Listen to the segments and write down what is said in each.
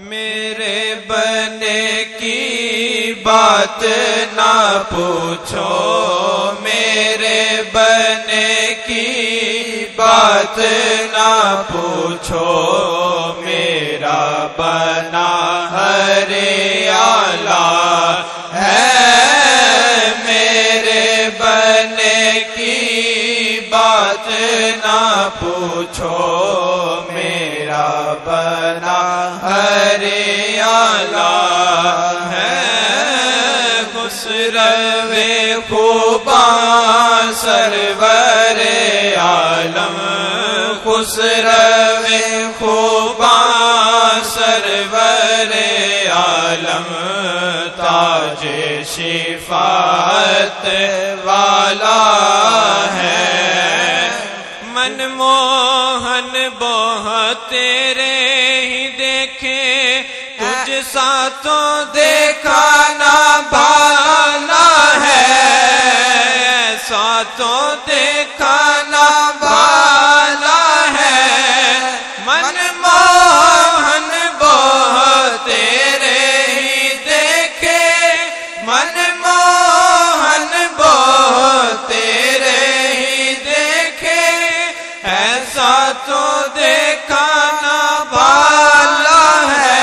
میرے بنے کی بات نہ پوچھو، میرے بنے کی بات نہ پوچھو، میرا بنا ہر اعلیٰ ہے، میرے بنے کی بات نہ پوچھو، میرا بنا ہر اعلیٰ ہے، خسرو خوباں سرور عالم، خسرو خوباں سرور عالم، تاج شفاعت والا ہے، من موہن بہت تیرے ہی دیکھے، تجھ سا تو دیکھا نہ بھالا ہے، ایسا تو دیکھا نہ بھالا ہے، من موہن بہت تیرے ہی دیکھے، من موہن بہت تیرے ہی دیکھے، ایسا تو دیکھا نہ بھالا ہے،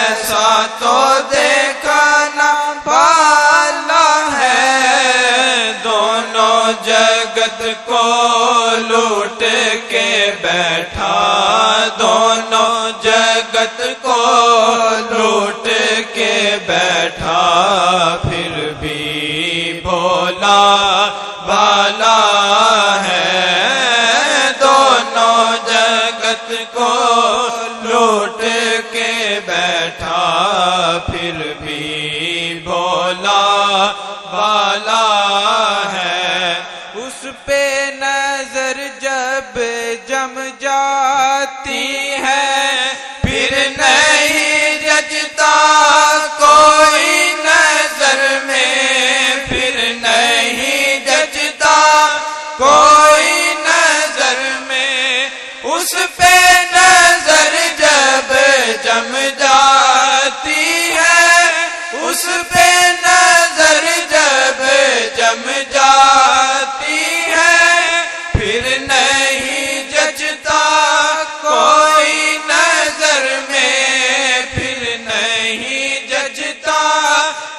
ایسا تو دیکھا نہ بھالا ہے، دونوں جگت کو لوٹ کے بیٹھا، دونوں جگت کو لوٹ کے بیٹھا، پھر بھی بھولا بالا ہے، دونوں جگت کو لوٹ کے بیٹھا، پھر بھی بھولا بالا ہے، اس پہ نظر جب جم جاتی ہے، پھر نہیں جچتا کوئی نظر میں، پھر نہیں جچتا کوئی نظر میں، اس پہ نظر جب جم جاتی ہے، اس پہ نظر جب جم جاتی ہے، پھر نہیں جچتا کوئی نظر میں، پھر نہیں جچتا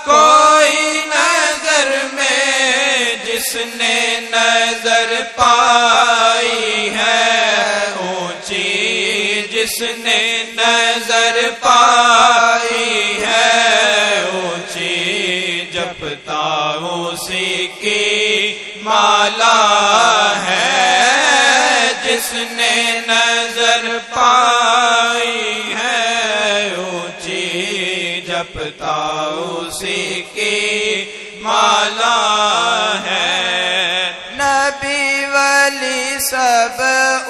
کوئی نظر میں، جس نے نظر پائی ہے اونچی، جس نے نظر پائی ہے اونچی، جپتا اسی کی مالا ہے، جس نے نظر پائی ہے اونچی، جپتا اسی کی مالا ہے، نبی ولی سب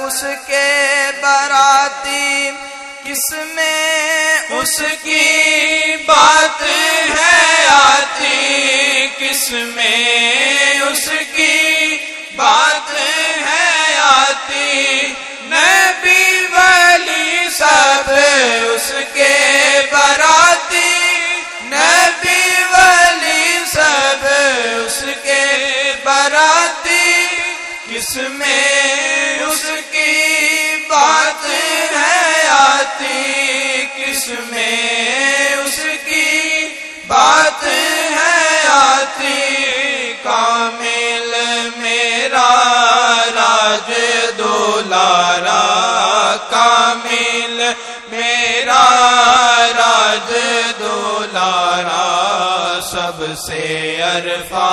اس کے براتی، کس میں اس کی بات ہے آتی، کس میں اس کی بات ہے آتی، نبی ولی سب اس کے براتی، نبی ولی سب اس کے براتی، کس میں اس کی بات ہے آتی، کس میں اس کی بات ہے آتی، کامل میرا راج دولارا، کامل میرا راج دولارا، سب سے عرفا